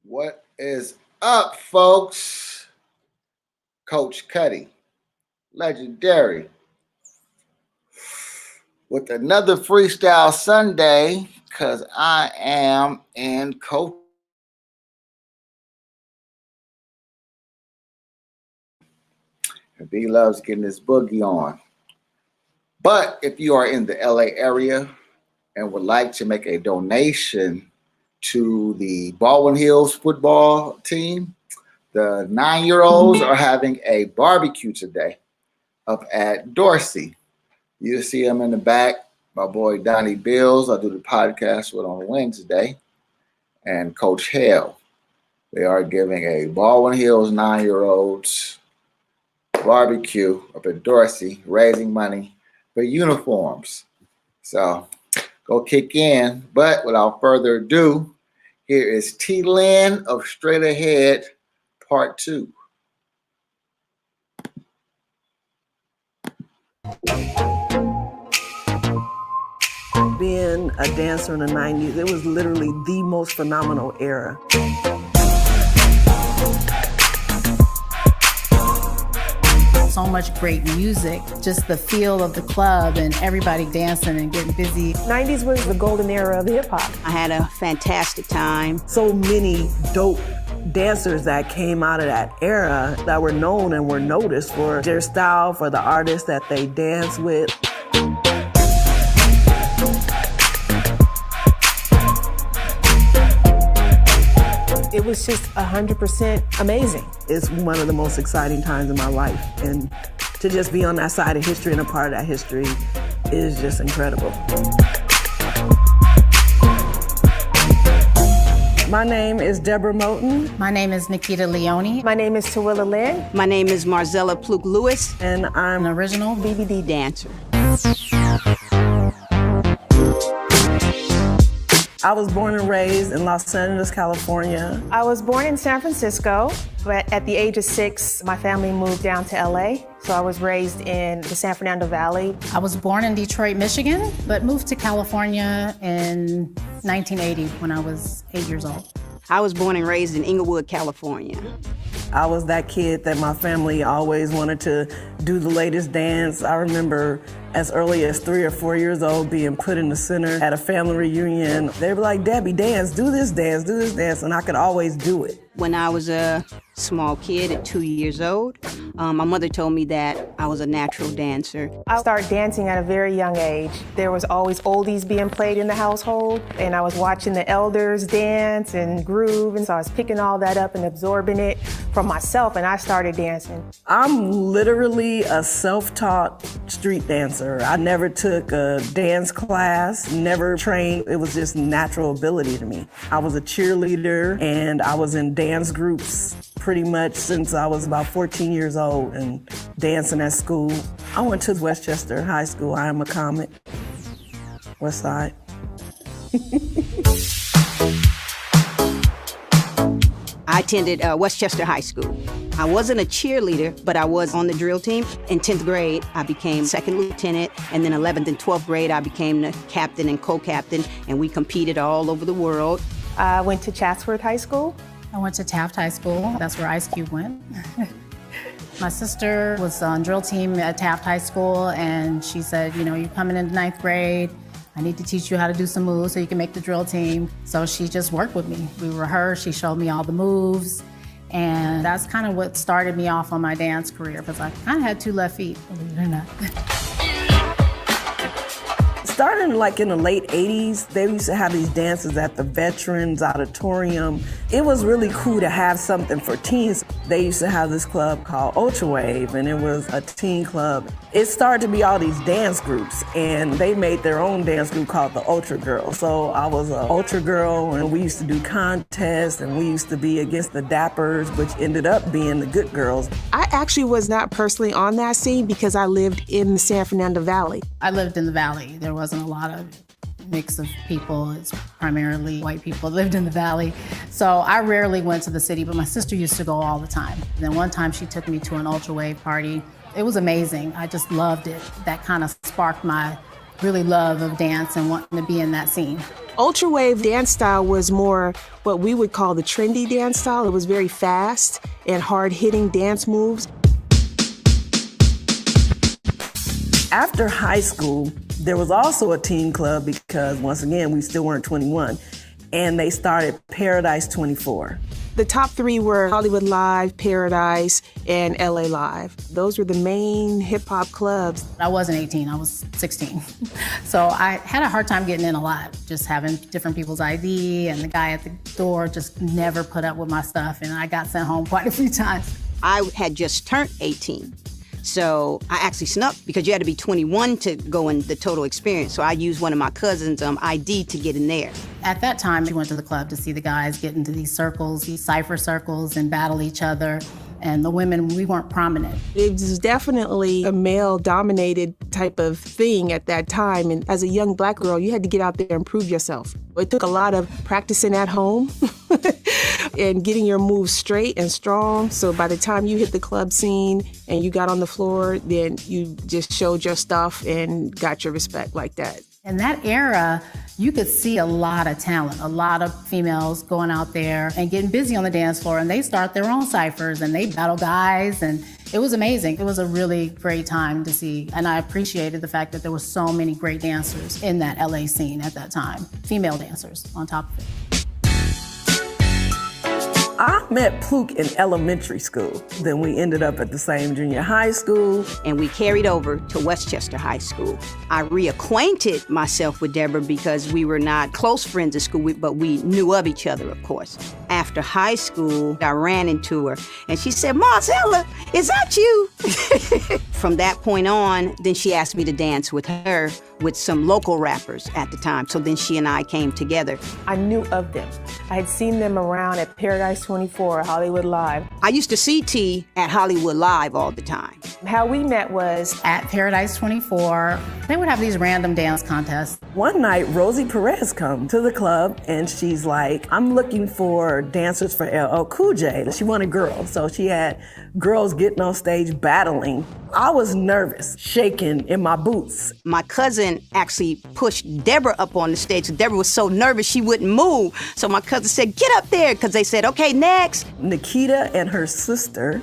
What is up, folks? Coach Cutty, legendary, with another Freestyle Sunday, because I am in coach. B loves getting his boogie on. But if you are in the LA area and would like to make a donation to the Baldwin Hills football team, the 9-year-olds are having a barbecue today up at Dorsey. You see them in the back. My boy Donnie Bills, I do the podcast with on Wednesday, and Coach Hale. They are giving a Baldwin Hills 9-year-olds barbecue up at Dorsey, raising money for uniforms. So go kick in. But without further ado, here is T. Lynn of Straight Ahead, Part 2. Being a dancer in the 90s, it was literally the most phenomenal era. So much great music, just the feel of the club and everybody dancing and getting busy. 90s was the golden era of hip hop. I had a fantastic time. So many dope dancers that came out of that era that were known and were noticed for their style, for the artists that they dance with. It was just 100% amazing. It's one of the most exciting times in my life. And to just be on that side of history and a part of that history is just incredible. My name is Deborah Moten. My name is Nikita Leone. My name is Tawilla Lynn. My name is Marzella Pluk-Lewis, And I'm an original BBD dancer. I was born and raised in Los Angeles, California. I was born in San Francisco, but at the age of 6, my family moved down to LA. So I was raised in the San Fernando Valley. I was born in Detroit, Michigan, but moved to California in 1980 when I was 8 years old. I was born and raised in Inglewood, California. I was that kid that my family always wanted to do the latest dance. I remember as early as 3 or 4 years old being put in the center at a family reunion. They were like, Debbie, dance, do this dance, and I could always do it. When I was a small kid at 2 years old, my mother told me that I was a natural dancer. I started dancing at a very young age. There was always oldies being played in the household, and I was watching the elders dance and groove, and so I was picking all that up and absorbing it from myself, and I started dancing. I'm literally a self-taught street dancer. I never took a dance class, never trained. It was just natural ability to me. I was a cheerleader, and I was in dance groups pretty much since I was about 14 years old and dancing at school. I went to Westchester High School. I am a comic. West Side. I attended Westchester High School. I wasn't a cheerleader, but I was on the drill team. In 10th grade, I became second lieutenant, and then 11th and 12th grade, I became the captain and co-captain, and we competed all over the world. I went to Chatsworth High School. I went to Taft High School. That's where Ice Cube went. My sister was on drill team at Taft High School, and she said, you know, you're coming into 9th grade. I need to teach you how to do some moves so you can make the drill team. So she just worked with me. We rehearsed, she showed me all the moves, and that's kind of what started me off on my dance career, because I kind of had 2 left feet, believe it or not. Starting like in the late 80s, they used to have these dances at the Veterans Auditorium. It was really cool to have something for teens. They used to have this club called Ultra Wave, and it was a teen club. It started to be all these dance groups, and they made their own dance group called the Ultra Girls. So I was an Ultra Girl, and we used to do contests, and we used to be against the Dappers, which ended up being the Good Girls. I actually was not personally on that scene because I lived in the San Fernando Valley. I lived in the Valley. There wasn't a lot of mix of people. It's primarily white people lived in the Valley. So I rarely went to the city, but my sister used to go all the time. And then one time she took me to an Ultra Wave party. It was amazing. I just loved it. That kind of sparked my really love of dance and wanting to be in that scene. Ultra wave dance style was more what we would call the trendy dance style. It was very fast and hard-hitting dance moves. After high school, there was also a teen club because, once again, we still weren't 21, and they started Paradise 24. The top three were Hollywood Live, Paradise, and LA Live. Those were the main hip-hop clubs. I wasn't 18, I was 16. So I had a hard time getting in a lot, just having different people's ID, and the guy at the door just never put up with my stuff, and I got sent home quite a few times. I had just turned 18. So I actually snuck because you had to be 21 to go in the total experience. So I used one of my cousin's ID to get in there. At that time, we went to the club to see the guys get into these circles, these cipher circles, and battle each other. And the women, we weren't prominent. It was definitely a male-dominated type of thing at that time. And as a young black girl, you had to get out there and prove yourself. It took a lot of practicing at home and getting your moves straight and strong. So by the time you hit the club scene and you got on the floor, then you just showed your stuff and got your respect like that. In that era, you could see a lot of talent, a lot of females going out there and getting busy on the dance floor, and they start their own ciphers and they battle guys, and it was amazing. It was a really great time to see, and I appreciated the fact that there were so many great dancers in that LA scene at that time, female dancers on top of it. I met Pluke in elementary school. Then we ended up at the same junior high school. And we carried over to Westchester High School. I reacquainted myself with Deborah because we were not close friends at school, but we knew of each other, of course. After high school, I ran into her, and she said, "Marcella, is that you?" From that point on, then she asked me to dance with her with some local rappers at the time. So then she and I came together. I knew of them. I had seen them around at Paradise 24, Hollywood Live. I used to see T at Hollywood Live all the time. How we met was At Paradise 24, they would have these random dance contests. One night, Rosie Perez come to the club, and she's like, "I'm looking for dancers for LL Cool J." She wanted girls, so she had girls getting on stage battling. I was nervous, shaking in my boots. My cousin actually pushed Deborah up on the stage. Deborah was so nervous she wouldn't move. So my cousin said, "Get up there," because they said, "Okay, next." Nikita and her sister,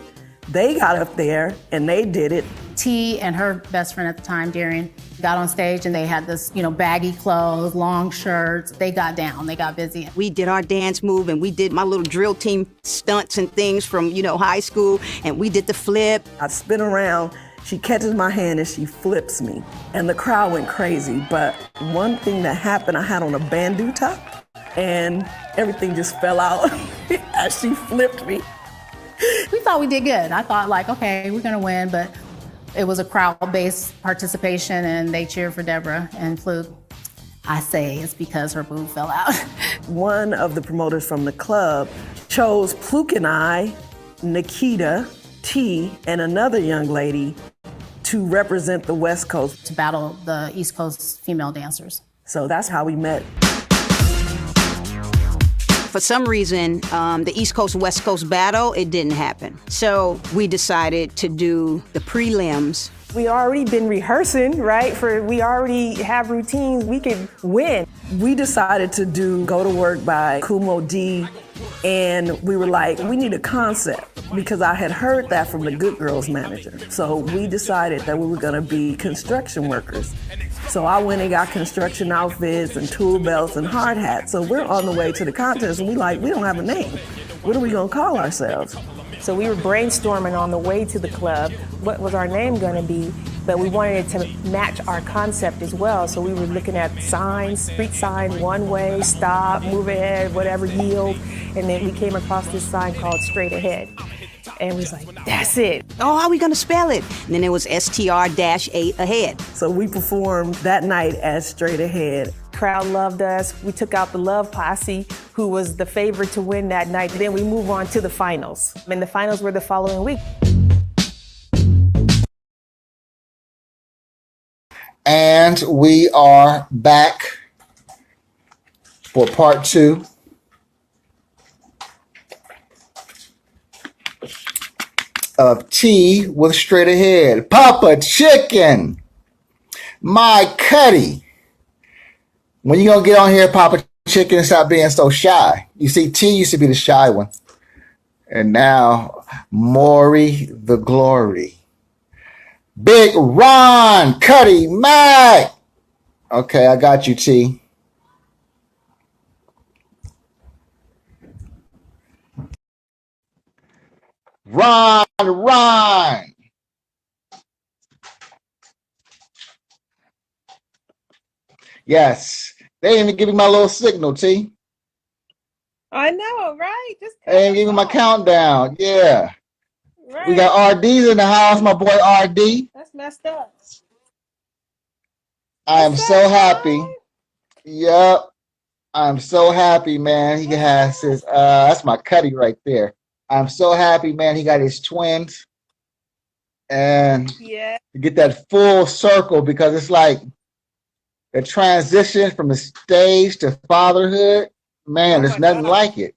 they got up there and they did it. T and her best friend at the time, Darian, got on stage and they had this, baggy clothes, long shirts. They got down, they got busy. We did our dance move and we did my little drill team stunts and things from, high school, and we did the flip. I spin around, she catches my hand and she flips me. And the crowd went crazy, but one thing that happened, I had on a bandeau top and everything just fell out as she flipped me. We thought we did good. I thought okay, we're gonna win, but it was a crowd-based participation and they cheered for Deborah and Fluke. I say it's because her boob fell out. One of the promoters from the club chose Fluke and I, Nikita, T, and another young lady to represent the West Coast. To battle the East Coast female dancers. So that's how we met. For some reason, the East Coast, West Coast battle, it didn't happen. So we decided to do the prelims. we already been rehearsing, right? We already have routines. We could win. We decided to do Go to Work by Kumo D, and we were like, we need a concept because I had heard that from the Good Girls manager. So we decided that we were gonna be construction workers. So I went and got construction outfits and tool belts and hard hats. So we're on the way to the contest and we don't have a name. What are we gonna call ourselves? So we were brainstorming on the way to the club, what was our name gonna be, but we wanted it to match our concept as well. So we were looking at signs, street signs, one way, stop, move ahead, whatever, yield. And then we came across this sign called Straight Ahead. And we was like, that's it. Oh, how are we gonna spell it? And then it was STR-8 ahead. So we performed that night as Straight Ahead. Crowd loved us. We took out the Love Posse, who was the favorite to win that night. Then we move on to the finals. And the finals were the following week. And we are back for part 2. Of Tea with Straight Ahead. Papa Chicken. My Cutty. When you gonna get on here, Papa Chicken, and stop being so shy? You see, T used to be the shy one, and now Maury the Glory. Big Ron, Cutty, Mac. Okay, I got you, T. Ron. Yes. They didn't even give me my little signal, T. I know, right? Just they didn't give me my countdown. Yeah. Right. We got RD's in the house, my boy RD. That's messed up. I am so happy. Yep. I'm so happy, man. He has his that's my Cutty right there. I'm so happy, man. He got his twins. And to get that full circle, because it's like the transition from the stage to fatherhood, man, there's nothing like it.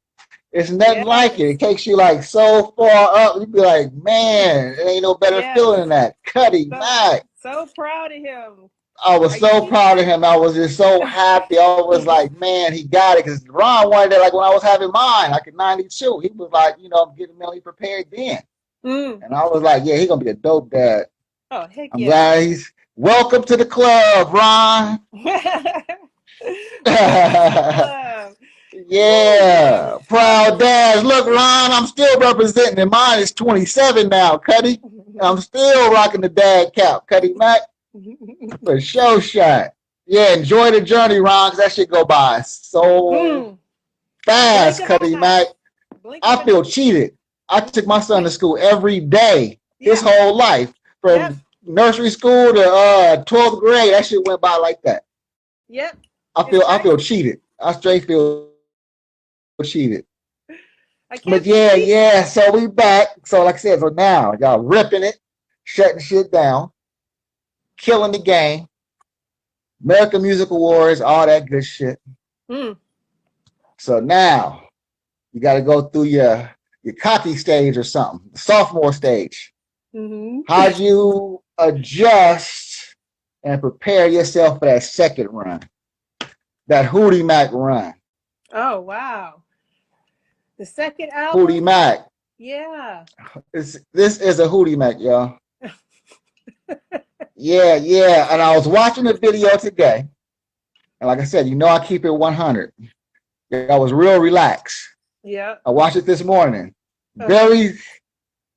It's nothing like it. It takes you like so far up. You'd be like, man, it ain't no better feeling than that. Cutty, Mac. So proud of him. I was so proud of him. I was just so happy. I was like, man, he got it. Because Ron wanted it like when I was having mine, like in 92. He was like, you know, I'm getting mentally prepared then. And I was like, yeah, he's going to be a dope dad. Oh, heck I'm glad he's... Welcome to the club, Ron. Yeah. Proud dads. Look, Ron, I'm still representing, and mine is 27 now, Cutty. I'm still rocking the dad cap, Cutty Mac. For show shot. Yeah, enjoy the journey, Ron, because that shit go by so fast, Cutty Mac. I feel cheated. I took my son to school every day, his whole life, from nursery school to 12th grade. That shit went by like that. Yep. I feel cheated. I straight feel cheated. But yeah. So we back. So like I said, so now y'all ripping it, shutting shit down, killing the game, American Music Awards, all that good shit. So now you got to go through your cocky stage or something, the sophomore stage. How'd you adjust and prepare yourself for that second run, that Hootie Mac run? Oh, wow. The second album? Hootie Mac. Yeah. This is a Hootie Mac, y'all. Yeah. And I was watching the video today. And like I said, you know I keep it 100. I was real relaxed. Yeah. I watched it this morning. Very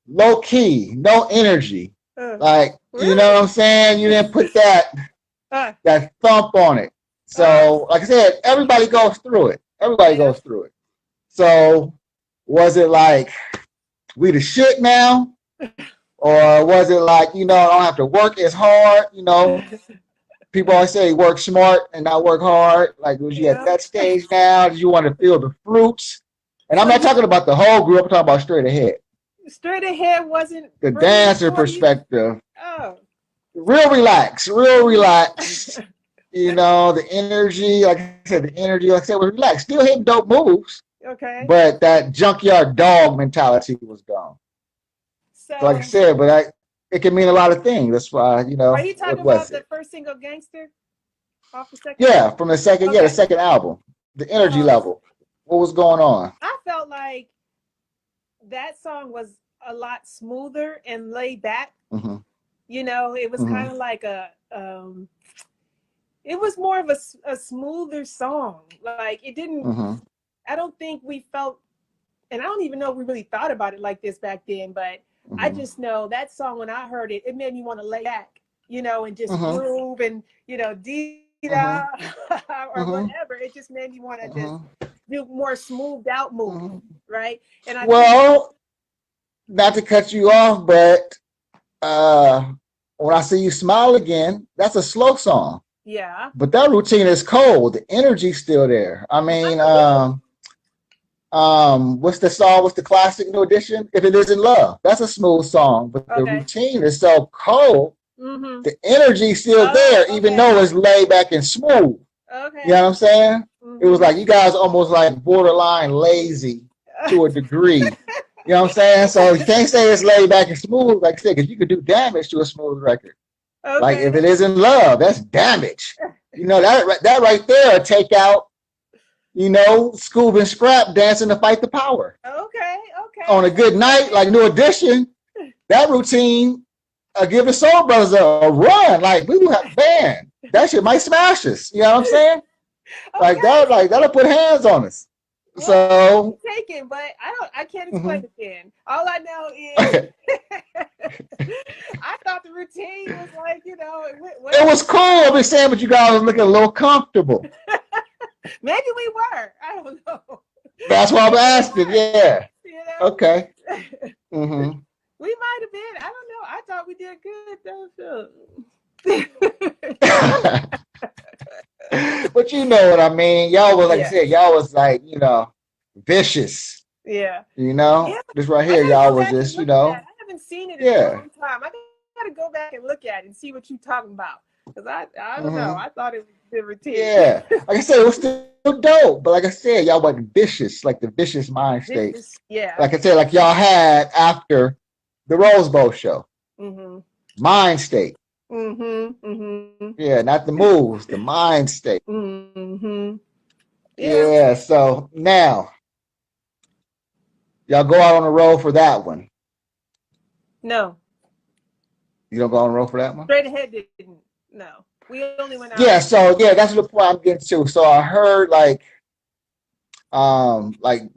low key, no energy. Like, you know what I'm saying? You didn't put that thump on it. So, like I said, everybody goes through it. Everybody goes through it. So, was it like, we the shit now? Or was it like, you know, I don't have to work as hard? You know, people always say work smart and not work hard. Like, was you at that stage now? Did you want to feel the fruits? And I'm not talking about the whole group. I'm talking about Straight Ahead. Straight Ahead wasn't the dancer perspective. Oh. Real relaxed. You know, the energy, like I said, was relaxed. Still hitting dope moves. Okay. But that junkyard dog mentality was gone. So like I said, but it can mean a lot of things. That's why, you know. Are you talking about the first single, Gangster? Off the second album? From the second, the second album. The energy level. What was going on? I felt like that song was a lot smoother and laid back. You know, it was kind of like it was more of a smoother song. Like it didn't, I don't think we felt, and I don't even know if we really thought about it like this back then, but I just know that song, when I heard it, it made me want to lay back, you know, and just groove and, you know, Dee Daa or whatever. It just made me want to just do more smoothed out moves, right? And not to cut you off, but when I See You Smile Again, that's a slow song. Yeah. But that routine is cold. The energy's still there. I mean, what's the song? What's the classic new edition? If It Isn't Love. That's a smooth song, but the routine is so cold. The energy's still there, even though it's laid back and smooth. You know what I'm saying? It was like you guys almost like borderline lazy to a degree. You know what I'm saying? So you can't say it's laid back and smooth, like I said, because you could do damage to a smooth record. Like If It Isn't Love, that's damage. You know, that right there, take out, you know, Scoob and Scrap dancing to Fight the Power. Okay. On a good night, like New Edition, that routine, give the Soul Brothers a run. Like, we have, man, that shit might smash us. You know what I'm saying? Like that'll put hands on us. Well, So take it, but I can't explain it then. All I know is I thought the routine was like, you know, it was cool. I've been saying, but you guys were looking a little comfortable. Maybe we were. I don't know. That's why I'm asking. Yeah. You know? Okay. We might have been. I don't know. I thought we did good though. But you know what I mean. Y'all was, like I said, y'all was like, you know, vicious. Yeah. You know, yeah. this right here, y'all was just, you know. I haven't seen it in a long time. I gotta go back and look at it and see what you're talking about. Because I don't know. I thought it was the routine. Yeah. Like I said, it was still dope. But like I said, y'all wasn't vicious, like the vicious mind state. Yeah. Like I said, like y'all had after the Rose Bowl show. Mind state. Yeah, not the moves, the mind state. Yeah, so now y'all go out on the road for that one. No. You don't go on the road for that one? Straight Ahead didn't. No. We only went out. Yeah, so yeah, that's the point I'm getting to. So I heard like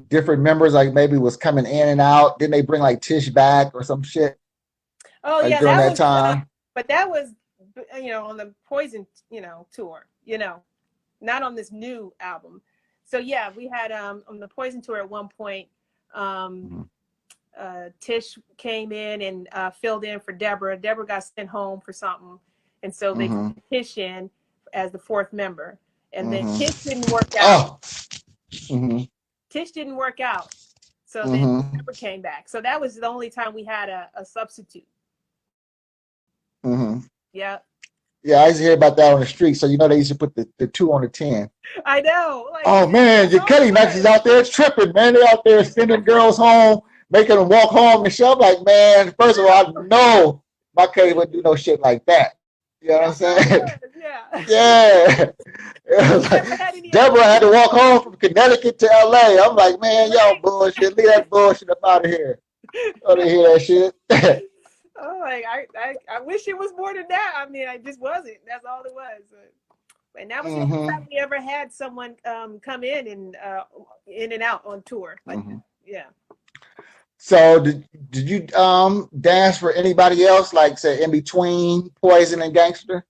different members like maybe was coming in and out. Didn't they bring like Tish back or some shit? Oh like, yeah, during that time. But that was, you know, on the Poison, you know, tour, you know, not on this new album. So yeah, we had on the Poison tour at one point, Tish came in and filled in for Deborah. Deborah got sent home for something, and so they put Tish in as the fourth member. And then Tish didn't work out. Tish didn't work out, so then Deborah came back. So that was the only time we had a substitute. Yeah. Yeah, I used to hear about that on the street. So you know they used to put the 2 on the 10. I know. Like, oh man, your Cutty matches out there tripping, man. They out there sending girls home, making them walk home and shit. I'm like, man, first of all, I know my Cutty wouldn't do no shit like that. You know what I'm saying? Yeah. It was like, Deborah had to walk home from Connecticut to LA. I'm like, man, y'all bullshit. Leave that bullshit up out of here. I don't hear that shit. Oh, like I wish it was more than that. I mean, I just wasn't. That's all it was. And that was the only time we ever had someone come in and out on tour. Like, yeah. So did you dance for anybody else, like say in between Poison and Gangster?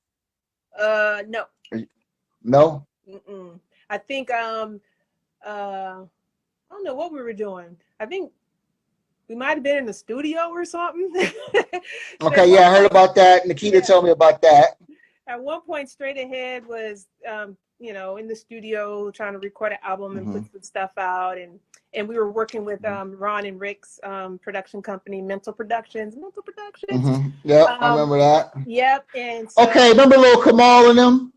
No. No. I think I don't know what we were doing. I think we might have been in the studio or something. Okay, yeah, I heard about that. Nikita told me about that. At one point, Straight Ahead was, you know, in the studio trying to record an album and put some stuff out, and we were working with Ron and Rick's production company, Mental Productions. Yep, I remember that. Yep, and so, okay, remember little Kamal and them?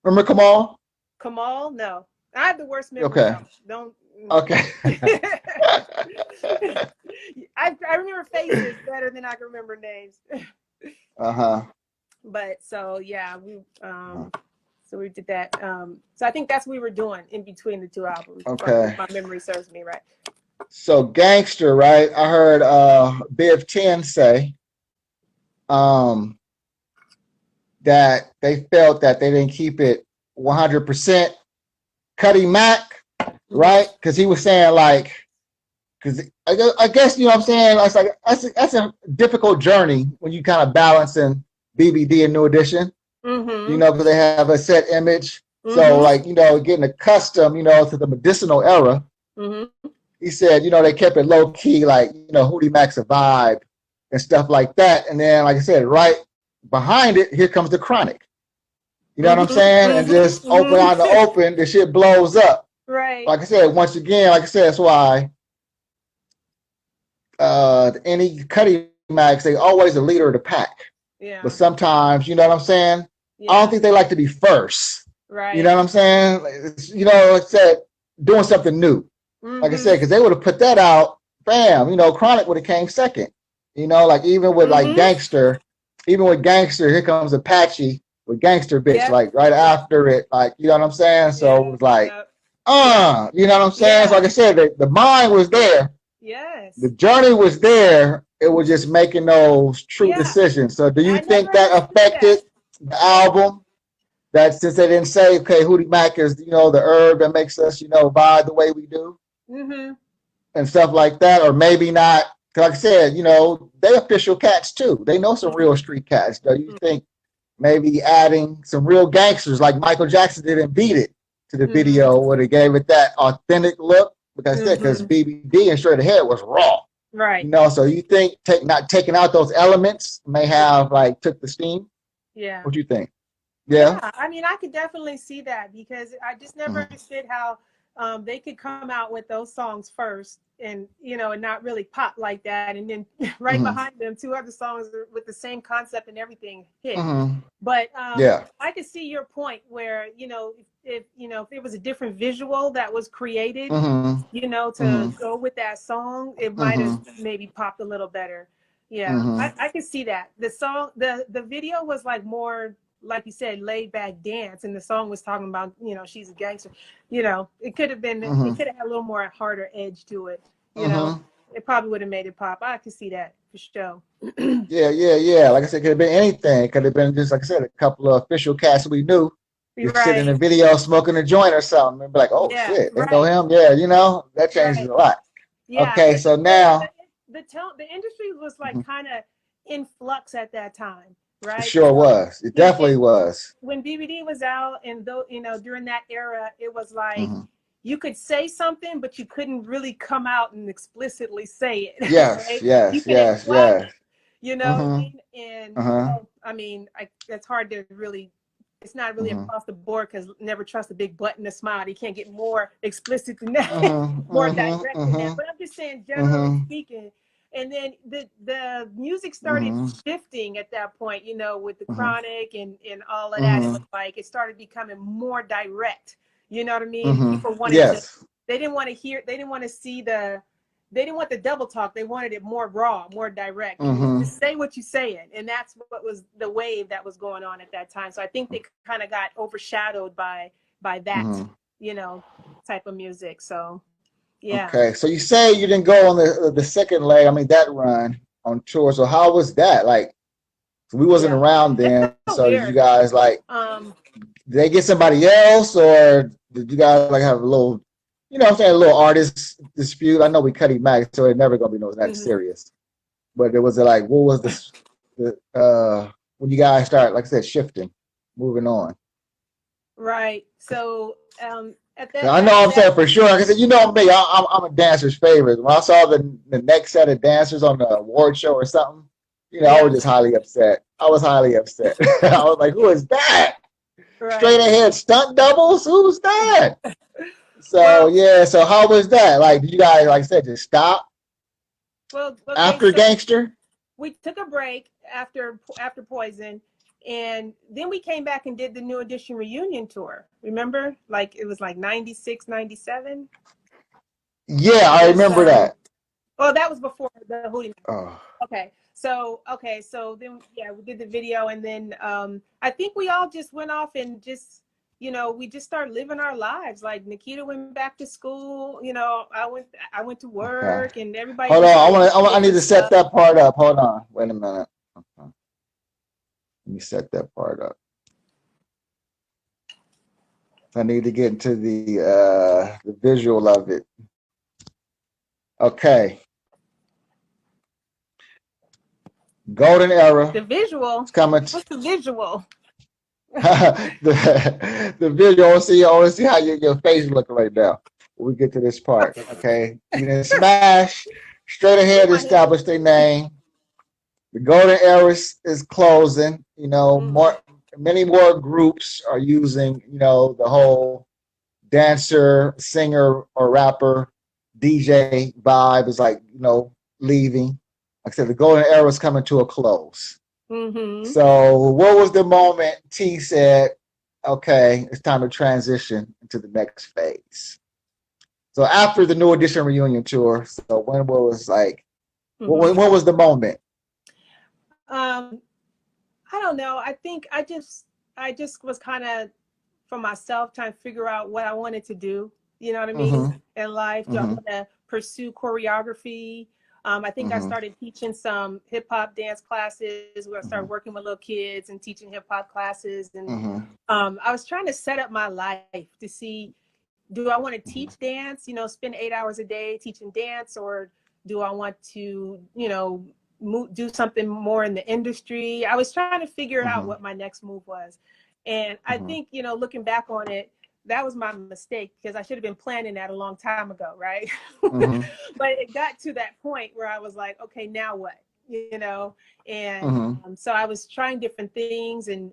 Remember Kamal? Kamal? No, I have the worst memory. Okay. Don't. Okay. I remember faces better than I can remember names. But so yeah, we did that. So I think that's what we were doing in between the two albums. Okay. If my memory serves me right. So Gangster, right? I heard Biv 10 say that they felt that they didn't keep it 100% Cutty Mac, right? Because he was saying like, because I guess, you know what I'm saying? It's like that's a difficult journey when you kind of balancing BBD and New Edition, you know, because they have a set image. So like, you know, getting accustomed, you know, to the medicinal era. He said, you know, they kept it low key, like, you know, Hootie Mac's a vibe and stuff like that. And then, like I said, right behind it, here comes the Chronic. You know what I'm saying? And just open out the open, the shit blows up. Right. Like I said, once again, like I said, that's why any Cutty Macs, they always the leader of the pack. Yeah. But sometimes, you know what I'm saying? I don't think they like to be first. Right. You know what I'm saying? Like, you know, like I said, doing something new. Like I said, because they would have put that out, bam, you know, Chronic would have came second. You know, like even with like Gangster, even with Gangster, here comes Apache. with Gangster Bitch, Yep. like right after it, like, you know what I'm saying? So it was like, Yep. you know what I'm saying? So Yeah. like I said, the mind was there, Yes. the journey was there. It was just making those true Yeah. decisions. So do you I think never that understood affected that. the album? That since they didn't say, okay, Hootie Mac is, you know, the herb that makes us, you know, vibe the way we do Mm-hmm. and stuff like that, or maybe not. 'Cause like I said, you know, they official cats too. They know some real street cats. Do you think maybe adding some real gangsters like Michael Jackson did and Beat It to the video would have gave it that authentic look? Because BBD and Straight Ahead was raw. Right. You know, so you think not taking out those elements may have like took the steam? Yeah. What you think? Yeah. I mean, I could definitely see that because I just never understood how they could come out with those songs first and, you know, and not really pop like that. And then right behind them, 2 other songs with the same concept and everything hit. But Yeah. I could see your point where, you know, if it was a different visual that was created, you know, to go with that song, it might have maybe popped a little better. Yeah, I could see that. The song, the video was like more, like you said, laid back dance, and the song was talking about, you know, she's a gangster. You know, it could have been, it could have had a little more harder edge to it. You know, it probably would have made it pop. I could see that for sure. Yeah. Like I said, it could have been anything. It could have been just, like I said, a couple of official cats we knew. Just sitting in a video smoking a joint or something and be like, oh shit, they know him. Yeah, you know, that changes a lot. Yeah. Okay, so now the industry was like kind of in flux at that time, right? it sure was. It definitely was. When BBD was out, and though, you know, during that era, it was like you could say something, but you couldn't really come out and explicitly say it. Yes, right? yes, You could yes, imply yes. it, you know what I mean? And so, I mean, it's hard to really. It's not really across the board because never trust a big button to smile. You can't get more explicit than that, more direct than that. But I'm just saying, generally speaking. And then the music started shifting at that point, you know, with the Chronic and all of that. It was like it started becoming more direct. You know what I mean? People wanted to. They didn't want to hear. They didn't want to see the. They didn't want the double talk. They wanted it more raw, more direct. Just say what you're saying. And that's what was the wave that was going on at that time. So I think they kind of got overshadowed by that, you know, type of music. So, yeah. Okay, so you say you didn't go on the second leg, I mean, that run on tour. So how was that? Like, we wasn't around then. So did you guys, like, did they get somebody else? Or did you guys, like, have a little, you know what I'm saying, a little artist dispute? I know we Cutty Mac, so it's never gonna be that serious. But it was like, what was when you guys start, like I said, shifting, moving on? Right. So at that, I know I'm saying for sure. Like I said, you know me, I'm a dancer's favorite. When I saw the next set of dancers on the award show or something, you know, I was just highly upset. I was like, who is that? Right. Straight ahead stunt doubles? Who's that? So so how was that? Like, did you guys, like I said, just stop? Well, okay, after Gangster? We took a break after Poison, and then we came back and did the New Edition reunion tour. Remember? Like, it was like 96, 97. Yeah, I remember that. Well, that was before the Hootie. Oh. Okay. So then we did the video, and then I think we all just went off and just, you know, we just started living our lives. Like, Nikita went back to school, you know, I went to work, and everybody. Hold on, I need to set that part up. Hold on, wait a minute. Okay. Let me set that part up. I need to get into the visual of it. Okay. Golden era. The visual. It's coming. What's the visual? the visual. I want to see how your face look right now when we get to this part. Okay. You didn't smash. Straight ahead established their name. The golden era is closing. You know, many more groups are using, you know, the whole dancer, singer, or rapper, DJ vibe is like, you know, leaving. Like I said, the golden era is coming to a close. So what was the moment T said, okay, it's time to transition into the next phase? So after the New Edition reunion tour, so when was like, what was the moment? I don't know. I think I just, I just was kind of for myself trying to figure out what I wanted to do. You know what I mean? In life, do I want to pursue choreography? I think I started teaching some hip hop dance classes where I started working with little kids and teaching hip hop classes. And I was trying to set up my life to see, do I want to teach dance, you know, spend 8 hours a day teaching dance, or do I want to, you know, do something more in the industry? I was trying to figure out what my next move was. And I think, you know, looking back on it, that was my mistake, because I should have been planning that a long time ago, right? But it got to that point where I was like, okay, now what? You know? And so I was trying different things and,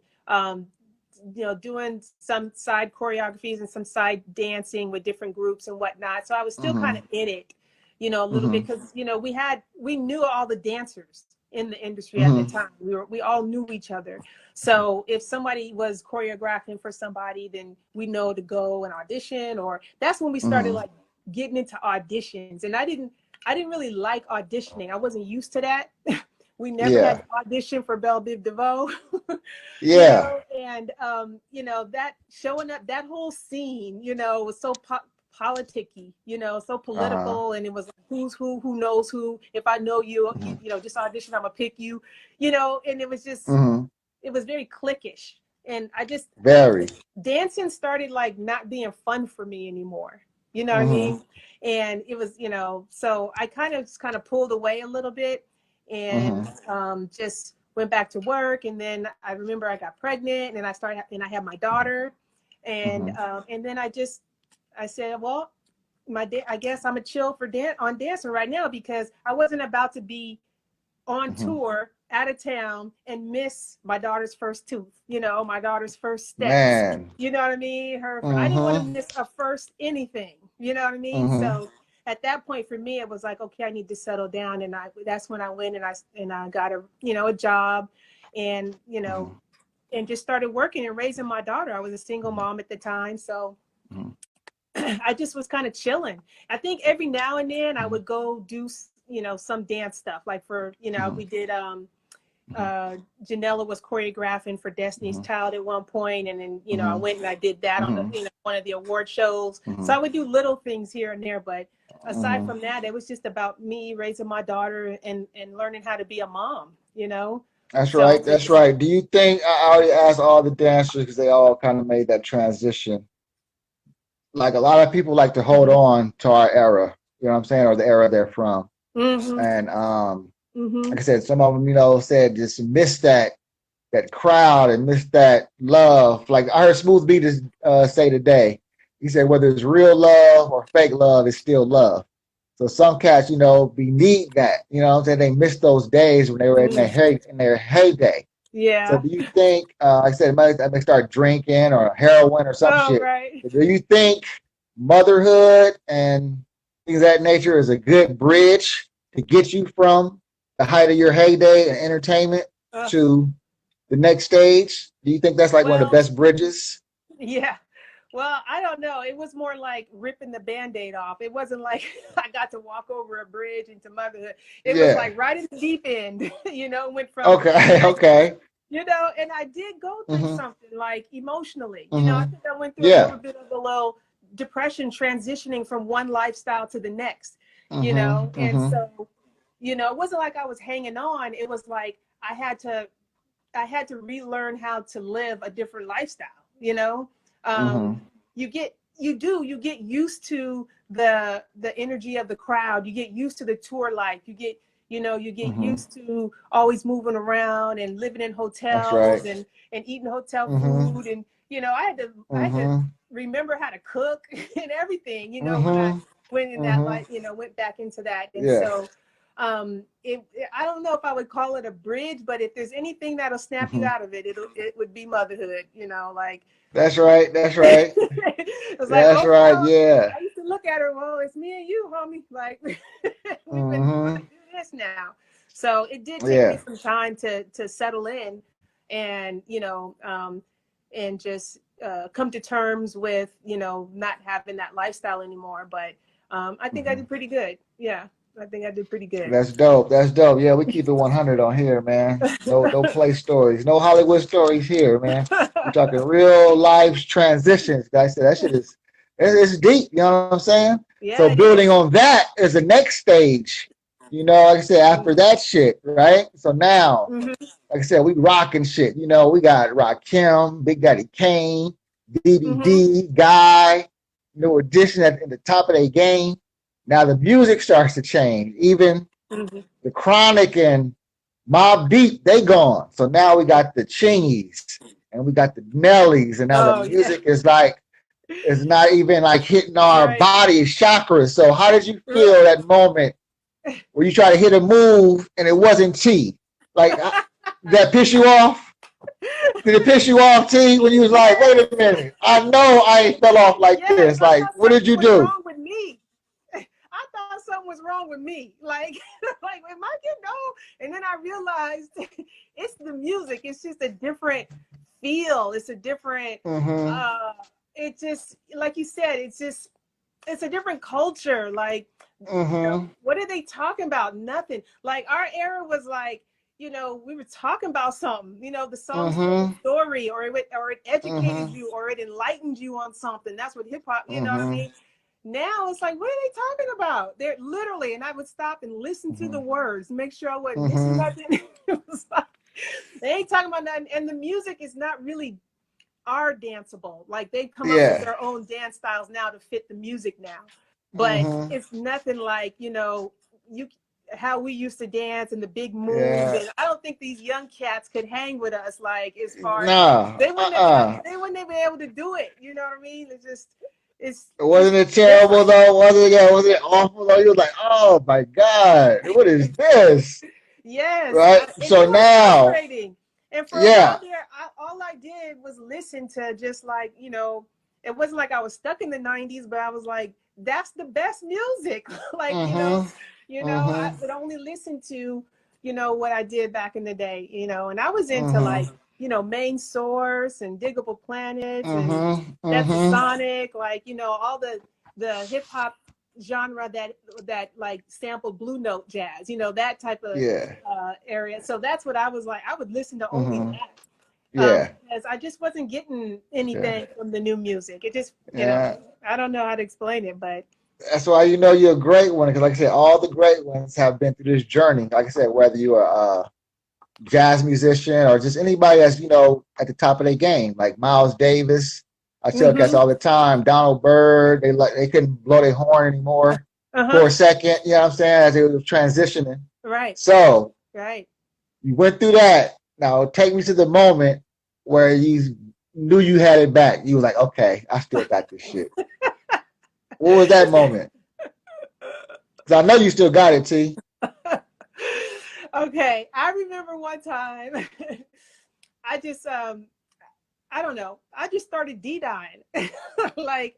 you know, doing some side choreographies and some side dancing with different groups and whatnot. So I was still kind of in it, you know, a little bit, because, you know, we knew all the dancers in the industry at the time. We all knew each other. So if somebody was choreographing for somebody, then we know to go and audition, or that's when we started like getting into auditions. And I didn't really like auditioning. I wasn't used to that. We never had to audition for Belle Biv DeVoe. You know? And you know, that showing up, that whole scene, you know, was so politicky, you know, so political, and it was like, who's who knows who. If I know you, you know, just audition, I'm gonna pick you, you know. And it was just, it was very cliquish, and I just dancing started like not being fun for me anymore. You know what I mean? And it was, you know, so I kind of pulled away a little bit, and just went back to work. And then I remember I got pregnant, and I had my daughter, and then I said, well, I guess I'm a chill on dancing right now, because I wasn't about to be on tour out of town and miss my daughter's first tooth, you know, my daughter's first steps. You know what I mean? I didn't want to miss a first anything, you know what I mean? So at that point for me, it was like, okay, I need to settle down. And that's when I went and I got a job, and, you know, and just started working and raising my daughter. I was a single mom at the time. So I just was kind of chilling. I think every now and then I would go do, you know, some dance stuff, like for, you know, we did, Janella was choreographing for Destiny's Child at one point. And then, you know, I went and I did that on the, you know, one of the award shows. So I would do little things here and there, but aside from that, it was just about me raising my daughter and learning how to be a mom, you know? That's right. That's right. Do you think, I already asked all the dancers, because they all kind of made that transition. Like, a lot of people like to hold on to our era, you know what I'm saying, or the era they're from. And like I said, some of them, you know, said just miss that crowd and miss that love. Like, I heard Smooth Beat say today, he said whether it's real love or fake love, it's still love. So some cats, you know, need that, you know what I'm saying, they miss those days when they were in their heyday. So do you think, like I said, I may start drinking or heroin or some shit. Do you think motherhood and things of that nature is a good bridge to get you from the height of your heyday and entertainment to the next stage? Do you think that's like one of the best bridges? Yeah. Well, I don't know. It was more like ripping the Band-Aid off. It wasn't like I got to walk over a bridge into motherhood. It was like right in the deep end, you know, went from you know, and I did go through something like emotionally. You know, I think I went through a little bit of a little depression transitioning from one lifestyle to the next, you know. And so, you know, it wasn't like I was hanging on. It was like I had to relearn how to live a different lifestyle, you know. You get used to the energy of the crowd. You get used to the tour life. You get used to always moving around and living in hotels and eating hotel food. And, you know, I had to remember how to cook and everything, you know, when I went in that, like, you know, went back into that. And so, I don't know if I would call it a bridge, but if there's anything that'll snap you out of it, it would be motherhood, you know, like. That's right. That's right. It's like, that's right. Well, yeah. I used to look at her, well, it's me and you, homie. Like, we've been doing this now. So it did take me some time to settle in and, you know, and just come to terms with, you know, not having that lifestyle anymore. But I think I did pretty good. Yeah. I think I did pretty good. That's dope. That's dope. Yeah, we keep it 100 on here, man. No play stories. No Hollywood stories here, man. We're talking real life transitions. Guys, that shit is it's deep. You know what I'm saying? Yeah, so building on that is the next stage. You know, like I said, after that shit, right? So now, like I said, we rocking shit. You know, we got Rakim, Big Daddy Kane, BBD, Guy, new addition in the top of their game. Now the music starts to change. Even the Chronic and Mobb Deep, they gone. So now we got the Chingies and we got the Nellies, and now the music is like, it's not even like hitting our body chakras. So how did you feel that moment where you try to hit a move and it wasn't T? Like, did that piss you off? Did it piss you off, T, when you was like, wait a minute, I know I ain't fell off like this. Like, what did you do? Wrong with me. I thought something was wrong with me. Like, am I getting old? And then I realized it's the music. It's just a different feel. It's a different, it just, like you said, it's a different culture. Like, you know, what are they talking about? Nothing. Like, our era was like, you know, we were talking about something, you know, the song told a story, or it educated you, or it enlightened you on something. That's what hip hop, you know what I mean? Now it's like, what are they talking about? They're literally, and I would stop and listen to the words, make sure I wasn't missing nothing. It was like, they ain't talking about nothing. And the music is not really are danceable. Like, they've come up with their own dance styles now to fit the music now. But it's nothing like, you know, how we used to dance and the big moves. And I don't think these young cats could hang with us, like, as far as they wouldn't even be able to do it. You know what I mean? Wasn't it terrible though? Was it awful though? You was like, oh my God, what is this? Yes. Right. So now, and for a while there, all I did was listen to just, like, you know, it wasn't like I was stuck in the 90s, but I was like, that's the best music. Like, you know, I would only listen to, you know, what I did back in the day, you know, and I was into like, you know, Main Source and Diggable Planets and Sonic, like, you know, all the hip hop genre that like sampled Blue Note jazz, you know, that type of area. So that's what I was like. I would listen to only that. Because I just wasn't getting anything from the new music. It just, you know, I don't know how to explain it, but that's why you know you're a great one. Because like I said, all the great ones have been through this journey. Like I said, whether you are a jazz musician or just anybody that's, you know, at the top of their game, like Miles Davis. I tell cats all the time, Donald Byrd, they couldn't blow their horn anymore for a second, you know what I'm saying, as they were transitioning. Right. So you went through that. Now take me to the moment where you knew you had it back. You were like, okay, I still got this shit. What was that moment? Because I know you still got it, T. Okay, I remember one time, I just, I don't know, I just started Dee Daaing, like,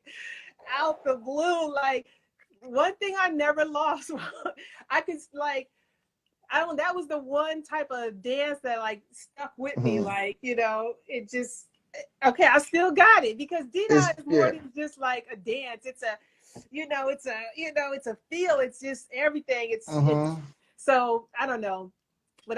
out the blue. Like, one thing I never lost, I could, like, that was the one type of dance that, like, stuck with me. Like, you know, it just, okay, I still got it, because Dee Daa is more than just like a dance. It's a, it's a feel. It's just everything. It's so I don't know. But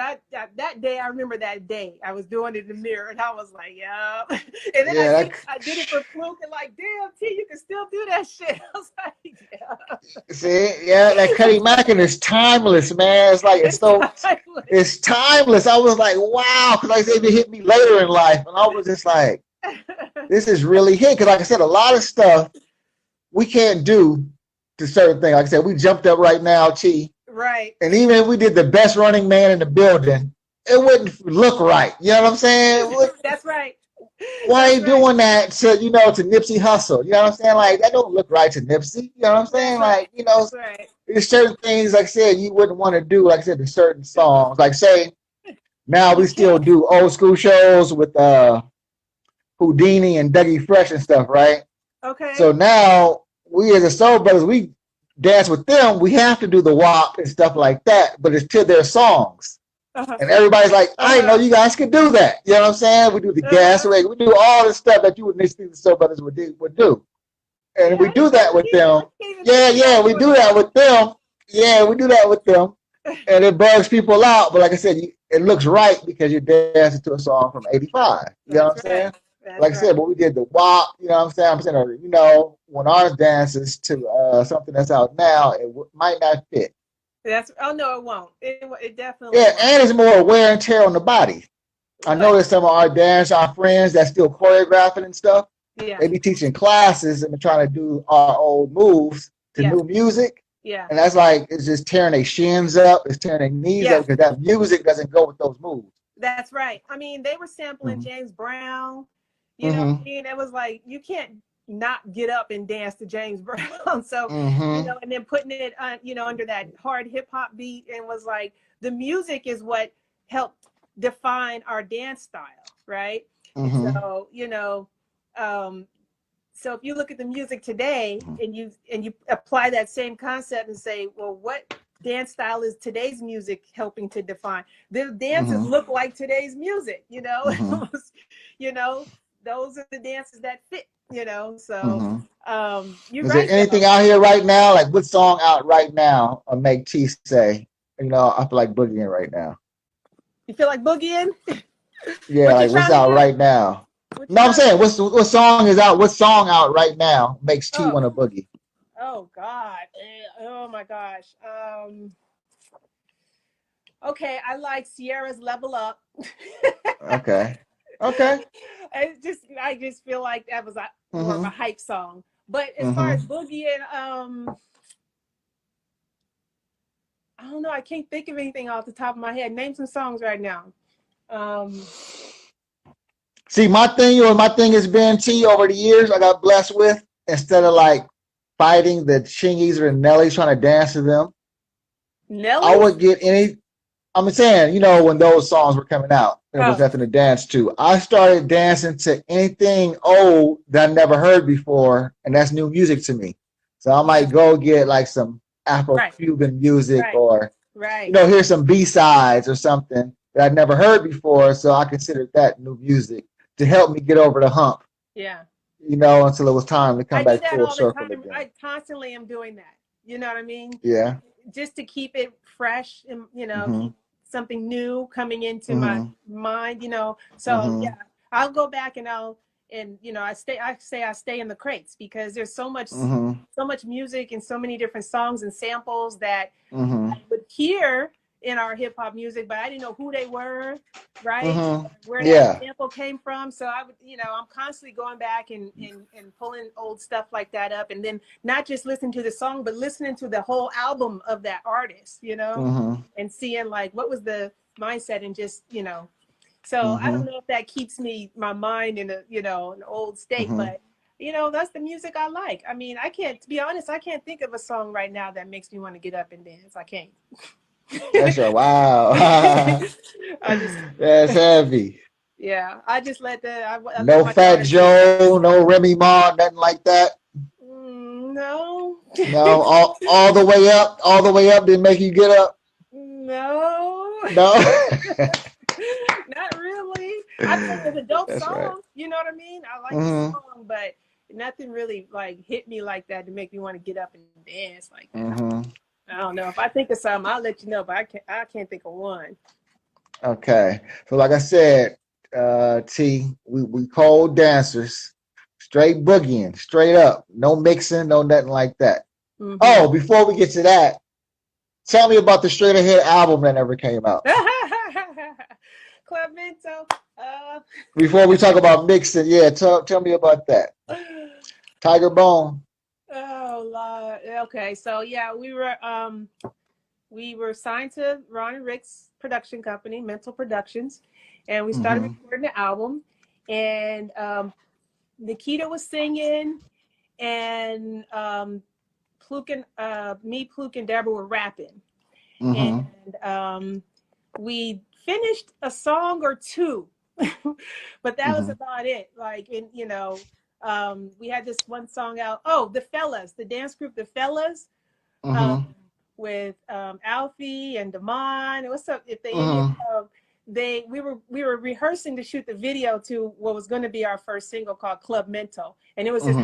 that day, I remember that day, I was doing it in the mirror, and I was like, yeah. And then I did it for fluke, and like, damn, T, you can still do that shit. I was like, yeah. See, that Cutty Mackin is timeless, man. It's like, it's timeless. I was like, wow, because like it hit me later in life, and I was just like, this is really hit. Because like I said, a lot of stuff we can't do to certain things. Like I said, we jumped up right now, T. Right. And even if we did the best running man in the building, it wouldn't look right. You know what I'm saying? That's right. Why are you doing that to Nipsey Hussle? You know what I'm saying? Like, that don't look right to Nipsey. You know what I'm saying? Like, you know, there's certain things, like I said, you wouldn't want to do, like I said, to certain songs. Like, say, now we still do old school shows with Houdini and Dougie Fresh and stuff, right? Okay. So now, we as the Soul Brothers, we dance with them, we have to do the WAP and stuff like that, but it's to their songs. And everybody's like, I didn't know you guys could do that. You know what I'm saying? We do the gas rate, we do all the stuff that you would think the Soul Brothers would do. And we do that with them. Yeah, we do that with them. Yeah, we do that with them, and it bugs people out. But like I said, it looks right because you're dancing to a song from '85. You know what I'm saying? Like I said, but we did the WAP. You know what I'm saying? I'm saying, or, you know, when ours dances to something that's out now, it might not fit. Oh no, it won't. It definitely. Yeah, won't. and it's more wear and tear on the body. I noticed some of our friends that still choreographing and stuff. Yeah. They be teaching classes and trying to do our old moves to new music. Yeah. And that's like, it's just tearing their shins up, it's tearing their knees up because that music doesn't go with those moves. That's right. I mean, they were sampling James Brown. You know what I mean? It was like, you can't not get up and dance to James Brown. So, you know, and then putting it on, you know, under that hard hip hop beat, and was like, the music is what helped define our dance style, right? So, you know, so if you look at the music today and you apply that same concept and say, well, what dance style is today's music helping to define? The dances look like today's music, you know. You know, those are the dances that fit, you know. So you're right. Is there anything out here right now, like what song out right now make T say, you know, I feel like boogieing right now? You feel like boogieing? Yeah, like what's out right now? No, I'm saying what song is out? What song out right now makes T want to boogie? Oh God! Oh my gosh! Okay, I like Sierra's "Level Up." Okay. I just feel like that was more of a hype song. But as far as boogieing, I don't know. I can't think of anything off the top of my head. Name some songs right now. See, my thing has been, T, over the years I got blessed with, instead of like fighting the Chingies or the Nellies trying to dance to them, I would get I'm saying, you know, when those songs were coming out, there was nothing to dance to. I started dancing to anything old that I never heard before, and that's new music to me. So I might go get like some Afro-Cuban music or, you know, hear some B-sides or something that I'd never heard before. So I considered that new music to help me get over the hump. Yeah. You know, until it was time to come back full circle again. I constantly am doing that. You know what I mean? Yeah. Just to keep it fresh and, you know, keep something new coming into my mind, you know. So yeah, I'll go back and you know, I stay in the crates, because there's so much music and so many different songs and samples that I would hear in our hip hop music, but I didn't know who they were, right? Where that sample came from. So I would, you know, I'm constantly going back and pulling old stuff like that up, and then not just listening to the song, but listening to the whole album of that artist, you know, and seeing like what was the mindset, and just, you know. So I don't know if that keeps my mind in an old state, but you know, that's the music I like. I mean, to be honest, I can't think of a song right now that makes me want to get up and dance. I can't. That's right. Wow. That's heavy. Yeah, I just let no Fat Joe, no Remy Ma, nothing like that. No. No, all the way up didn't make you get up. No. Not really. I think it's a dope song. Right. You know what I mean? I like the song, but nothing really like hit me like that to make me want to get up and dance like that. I don't know. If I think of something, I'll let you know, but I can't think of one. Okay. So like I said, T, we cold dancers, straight boogieing, straight up. No mixing, no nothing like that. Oh, before we get to that, tell me about the Straight Ahead album that never came out. Club Mento. Before we talk about mixing, tell me about that. Tiger Bone. Oh Lord. Okay, so yeah, we were signed to Ron and Rick's production company, Mental Productions, and we started recording the album. And Nikita was singing, and Pluk and Deborah were rapping, and we finished a song or two, but that was about it. Like, and you know. We had this one song out. Oh, the Fellas, the dance group, the Fellas, with Alfie and Damon. What's up? If we were rehearsing to shoot the video to what was going to be our first single called Club Mento, and it was this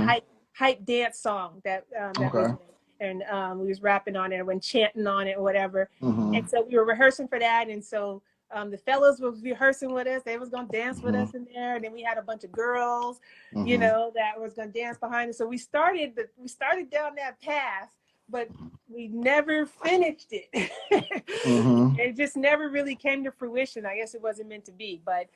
hype dance song that and we was rapping on it and chanting on it or whatever. Mm-hmm. And so we were rehearsing for that. And so the fellas were rehearsing with us. They was going to dance with us in there. And then we had a bunch of girls, you know, that was going to dance behind us. So we started down that path, but we never finished it. It just never really came to fruition. I guess it wasn't meant to be, but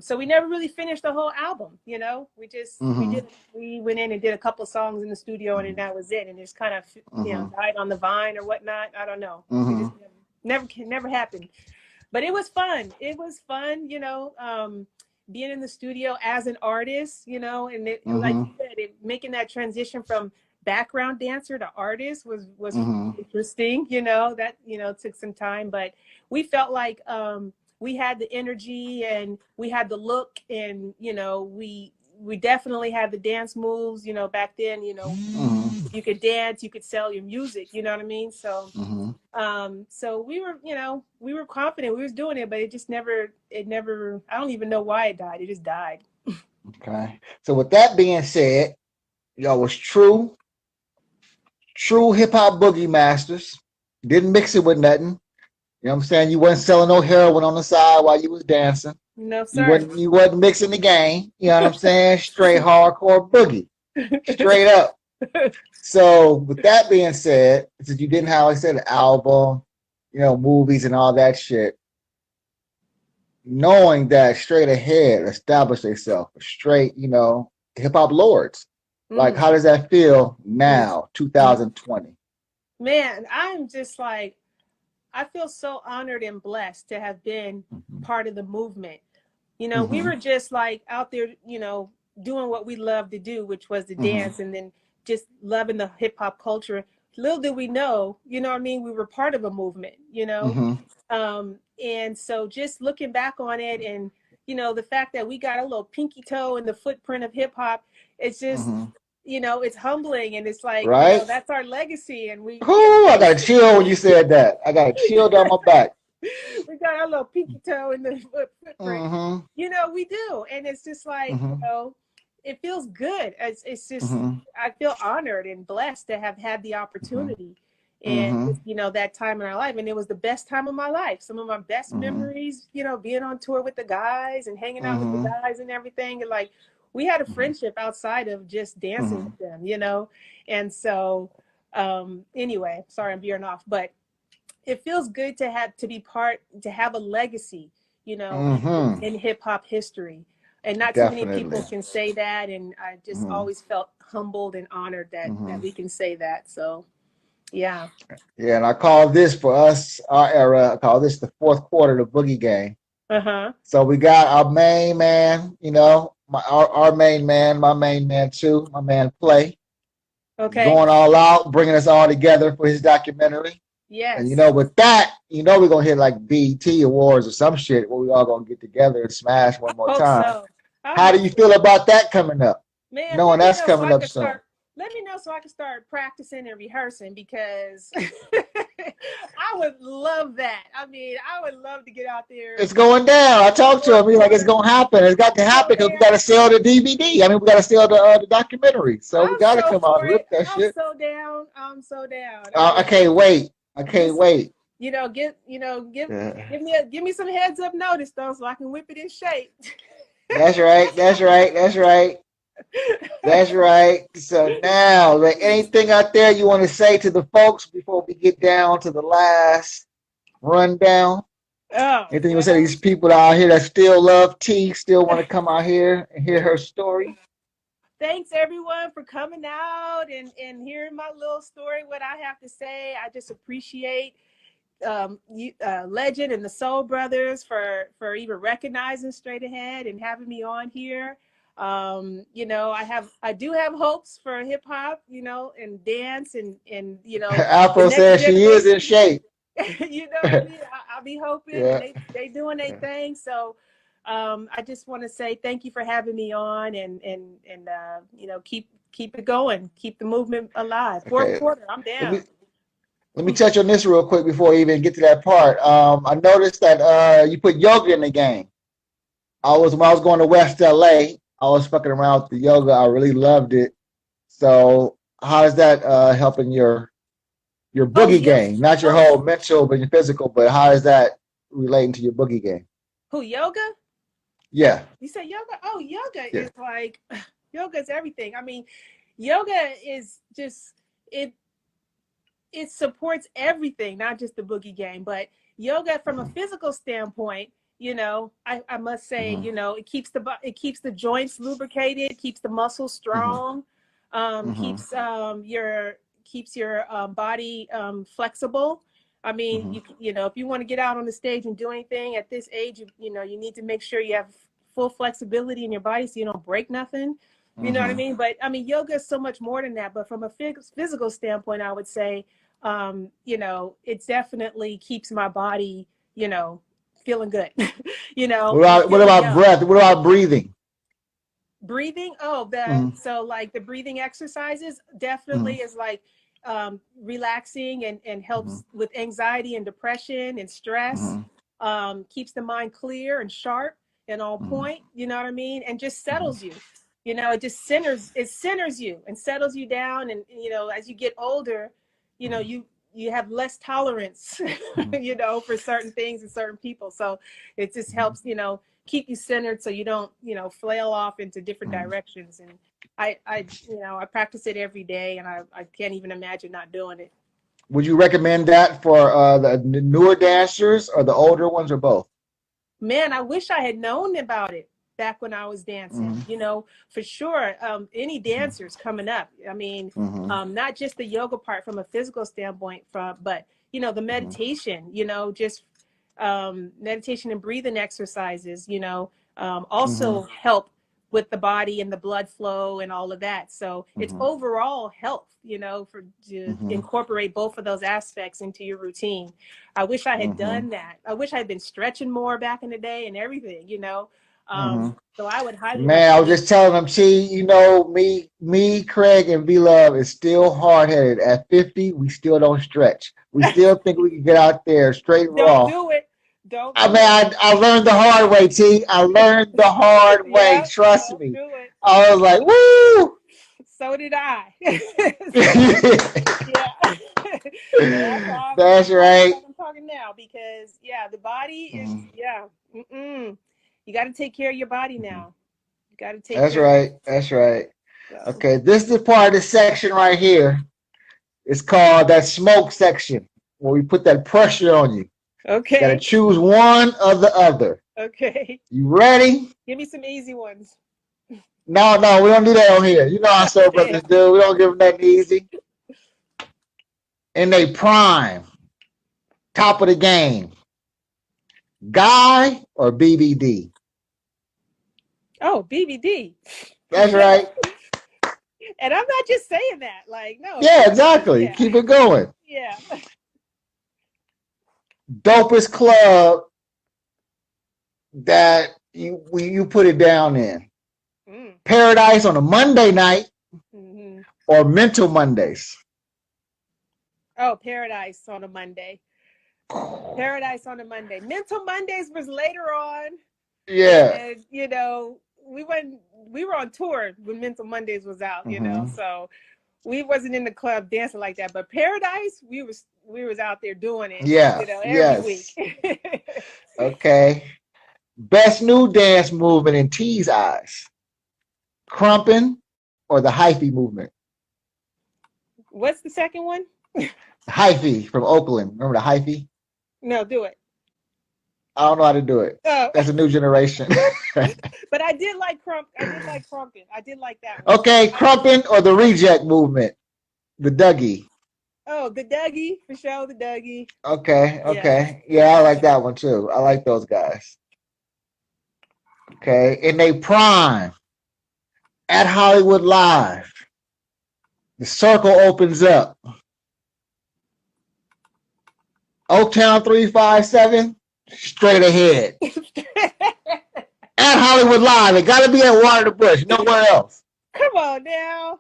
so we never really finished the whole album. You know, we just we went in and did a couple songs in the studio, and then that was it. And it just kind of you know, died on the vine or whatnot. I don't know. It just never happened. But it was fun. It was fun, you know, being in the studio as an artist, you know, and it, like you said, making that transition from background dancer to artist was interesting, you know, that, you know, took some time, but we felt like we had the energy and we had the look, and, you know, we definitely had the dance moves, you know, back then, you know, you could dance, you could sell your music, you know what I mean? So, so we were, you know, we were confident we was doing it, but it just never, I don't even know why it died. It just died. Okay. So with that being said, y'all was true hip hop boogie masters. Didn't mix it with nothing. You know what I'm saying? You wasn't selling no heroin on the side while you was dancing. No, sir. You wasn't mixing the game. You know what I'm saying? Straight hardcore boogie. Straight up. So with that being said, since you didn't have, like I said, an album, you know, movies and all that shit, knowing that Straight Ahead established themselves straight, you know, hip hop lords. Like, how does that feel now, 2020? Man, I'm just like, I feel so honored and blessed to have been part of the movement. You know, we were just like out there, you know, doing what we love to do, which was to dance, and then just loving the hip hop culture. Little did we know, you know what I mean? We were part of a movement, you know? And so just looking back on it, and, you know, the fact that we got a little pinky toe in the footprint of hip hop, it's just, you know, it's humbling, and it's like, right? You know, that's our legacy. And we, I got to chill when you said that. I got to chill down my back. We got our little pinky toe in the footprint. You know, we do. And it's just like, you know, it feels good. It's just, I feel honored and blessed to have had the opportunity and, you know, that time in our life. And it was the best time of my life. Some of my best memories, you know, being on tour with the guys and hanging out with the guys and everything. And like, we had a friendship outside of just dancing with them, you know? And so, anyway, sorry, I'm veering off, but it feels good to have a legacy, you know, in hip hop history. And not too many people can say that. And I just always felt humbled and honored that we can say that. So, yeah. Yeah, and I call this, for us, our era, I call this the fourth quarter of the Boogie game. So we got our main man, you know, our main man, my main man too, my man Play. Okay. Going all out, bringing us all together for his documentary. Yes. And you know, with that, you know, we're gonna hit like BET Awards or some shit where we all gonna get together and smash one more time. So. How do you feel about that coming up? Man, knowing that's coming up soon. Let me know so I can start practicing and rehearsing, because I would love that. I mean, I would love to get out there. It's going down. I talked to him. He's like, it's going to happen. It's got to happen because we got to sell the DVD. I mean, we got to sell the documentary. So we got to come out and rip that shit. I'm so down. I can't wait. I can't wait. You know, give me some heads up notice though, so I can whip it in shape. That's right. That's right. So now, like, anything out there you want to say to the folks before we get down to the last rundown? Anything you want to say to these people out here that still love T, still want to come out here and hear her story? Thanks everyone for coming out and hearing my little story, what I have to say. I just appreciate Legend and the Soul Brothers for even recognizing Straight Ahead and having me on here. You know, I do have hopes for hip hop, you know, and dance and you know. Afro says she is in shape. You know what I mean? I'll be hoping. Yeah. They doing their thing. So I just want to say thank you for having me on and you know, keep it going, keep the movement alive. Fourth quarter, I'm down. Let me touch on this real quick before we even get to that part. I noticed that you put yoga in the game. When I was going to West LA, I was fucking around with the yoga. I really loved it. So how is that helping your Your boogie yes. game, not your whole mental, but your physical. But how is that relating to your boogie game? Who, yoga? Yeah. You say yoga? Oh, yoga Yeah. is like, yoga is everything. I mean, yoga is just, it supports everything, not just the boogie game, but yoga from a physical standpoint, you know, I must say, you know, it keeps the joints lubricated, keeps the muscles strong, keeps your body flexible. I mean, you know, if you want to get out on the stage and do anything at this age, you know, you need to make sure you have full flexibility in your body so you don't break nothing. You know what I mean? But I mean, yoga is so much more than that. But from a physical standpoint, I would say, you know, it definitely keeps my body, you know, feeling good. You know, What about breath? What about breathing? Breathing? Oh, so like the breathing exercises definitely is like relaxing and helps with anxiety and depression and stress. Keeps the mind clear and sharp and on point. You know what I mean? And just settles you. You know, it just centers you and settles you down. And you know, as you get older, you know, you have less tolerance, you know, for certain things and certain people. So it just helps, you know, keep you centered so you don't, you know, flail off into different directions. And I you know, I practice it every day, and I can't even imagine not doing it. Would you recommend that for the newer dancers or the older ones, or both? Man, I wish I had known about it back when I was dancing, you know, for sure. Any dancers coming up, I mean, not just the yoga part from a physical standpoint, but, you know, the meditation, you know, just meditation and breathing exercises, you know, also help with the body and the blood flow and all of that. So it's overall health, you know, to incorporate both of those aspects into your routine. I wish I had done that. I wish I had been stretching more back in the day and everything, you know. So I would highly I was just telling them, you know, me, Craig, and V-Love is still hard-headed. At 50, we still don't stretch. We still think we can get out there straight raw. Don't do it. Don't. I learned the hard way, T. I learned the hard way. Trust me. I was like, woo! So did I. That's right. I'm talking now because the body is you got to take care of your body now. You got to take. That's right. That's right. Okay, this is the part of the section right here. It's called that smoke section, where we put that pressure on you. Okay. You got to choose one or the other. Okay. You ready? Give me some easy ones. No, we don't do that on here. You know how soul brothers do. We don't give them nothing easy. In they prime, top of the game, Guy or BBD? Oh, BBD. That's right. And I'm not just saying that. Like, no. Yeah, exactly. Yeah. Keep it going. Yeah. Dopest club that you put it down in. Paradise on a Monday night or Mental Mondays? Oh, Paradise on a Monday. Paradise on a Monday. Mental Mondays was later on. Yeah. And, you know, we were on tour when Mental Mondays was out, you know, so we wasn't in the club dancing like that. But Paradise, we was out there doing it. Yeah. You know, every week. Okay. Best new dance movement in T's eyes. Crumping or the hyphy movement? What's the second one? Hyphy from Oakland. Remember the hyphy? No, do it. I don't know how to do it. Oh. That's a new generation. But I did like crumping. I did like that one. Okay, crumping or the reject movement? The Dougie. Oh, the Dougie, for sure, the Dougie. Okay. Yeah, I like that one too. I like those guys. Okay, in they prime, at Hollywood Live, the circle opens up. Oaktown 357, straight ahead. At Hollywood Live, it got to be at Water the Bush, nowhere else. Come on now.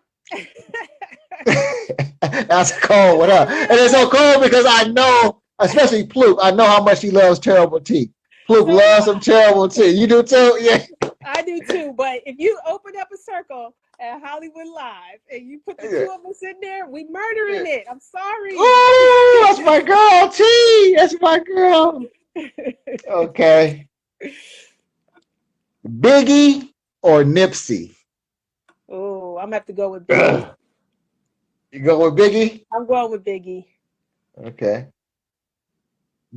That's cold. What up? And it's so cold because I know, especially Pluke, I know how much he loves Terrible T. Pluke loves some Terrible T. You do too? Yeah. I do too. But if you open up a circle at Hollywood Live, and you put the two of us in there, we murdering it. I'm sorry. Ooh, that's my girl, T. That's my girl. Okay. Biggie or Nipsey? Oh, I'm gonna have to go with Biggie. You go with Biggie? I'm going with Biggie. Okay.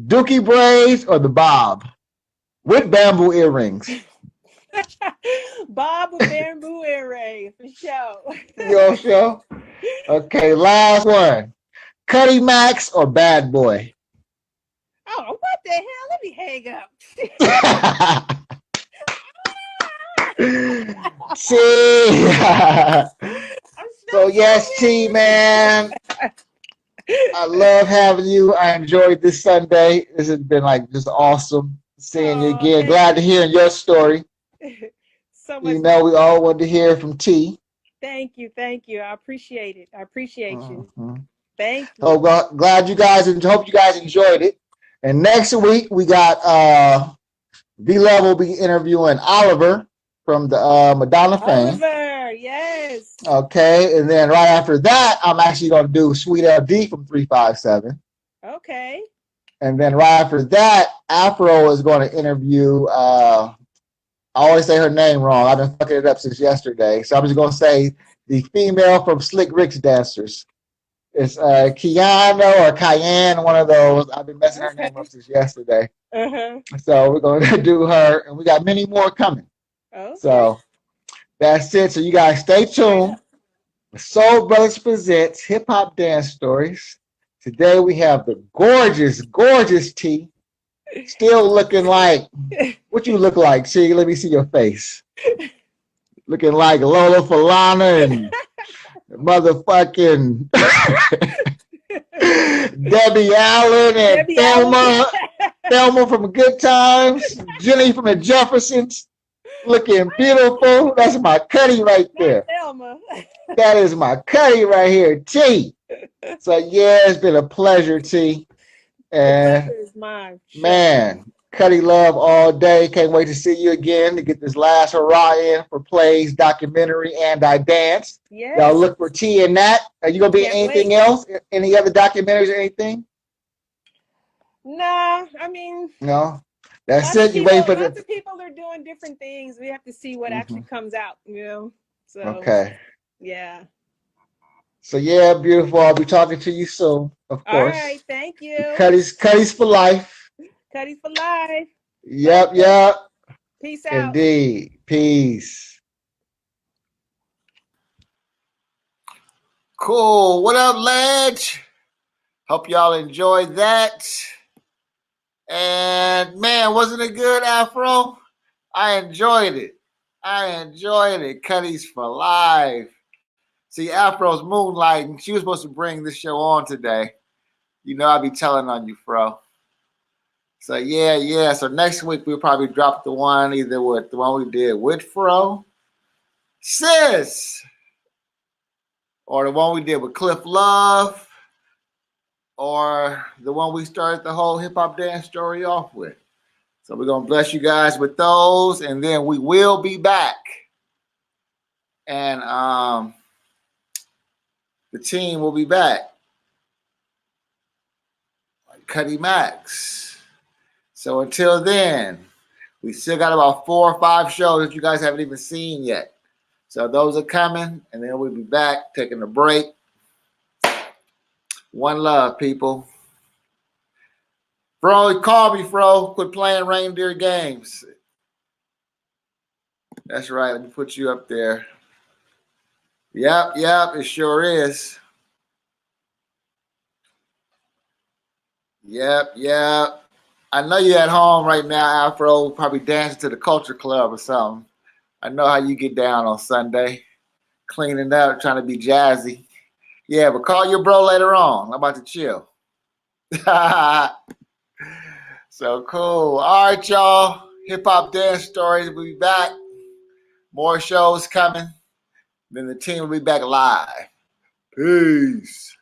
Dookie braids or the bob? With bamboo earrings. Bob with bamboo earring, for sure. Your show? Okay, last one. Cutty Max or Bad Boy? Oh, what the hell? Let me hang up. See? So yes, T, man. I love having you. I enjoyed this Sunday. This has been like just awesome seeing you again. Glad to hear your story. So much. You know, we all want to hear from T. Thank you. I appreciate it. I appreciate you. Thank you. Oh, well, glad you guys, hope you guys enjoyed it. And next week we got V-Love will be interviewing Oliver from the Madonna fame. Oliver, yes. Okay, and then right after that, I'm actually going to do Sweet LD from 357. Okay. And then right after that, Afro is going to interview, I always say her name wrong. I've been fucking it up since yesterday. So I'm just going to say the female from Slick Rick's Dancers. It's Kiana or Cayenne, one of those. I've been messing her name up since yesterday. So we're going to do her, and we got many more coming. Okay. So that's it. So you guys stay tuned. Soul Brothers presents Hip Hop Dance Stories. Today we have the gorgeous, gorgeous T. Still looking like, what you look like, T? Let me see your face. Looking like Lola Falana and motherfucking Debbie Allen and Thelma from Good Times, Jenny from the Jeffersons, looking beautiful. That's my Cutty right there. That is my Cutty right here, T. So yeah, it's been a pleasure, T. And man, Cutty love all day. Can't wait to see you again to get this last hurrah in for plays, documentary, and I Dance. Yes. Y'all look for T in that. Are you gonna be anything else? Any other documentaries or anything? Nah, I mean, no. That's it. You wait for lots of people are doing different things. We have to see what actually comes out, you know. So okay. Yeah. So yeah, beautiful. I'll be talking to you soon, of course. All right, thank you. Cutty's for life. Cutty's for life. Yep. Peace out. Indeed. Peace. Cool. What up, Ledge? Hope y'all enjoyed that. And man, wasn't it good, Afro? I enjoyed it. Cutty's for life. See, Afro's moonlighting. She was supposed to bring this show on today. You know I'll be telling on you, Fro. So yeah. So next week we'll probably drop the one either with the one we did with Fro, Sis, or the one we did with Cliff Love, or the one we started the whole hip hop dance story off with. So we're gonna bless you guys with those, and then we will be back. And the team will be back. Cutty Max. So until then, we still got about 4 or 5 shows that you guys haven't even seen yet. So those are coming, and then we'll be back taking a break. One love, people. Fro, call me, Fro. Quit playing reindeer games. That's right. Let me put you up there. Yep, it sure is. Yep. I know you're at home right now, Afro, probably dancing to the Culture Club or something. I know how you get down on Sunday, cleaning up, trying to be jazzy. Yeah, but call your bro later on. I'm about to chill. So cool. All right, y'all. Hip Hop Dance Stories will be back. More shows coming. Then the team will be back live. Peace.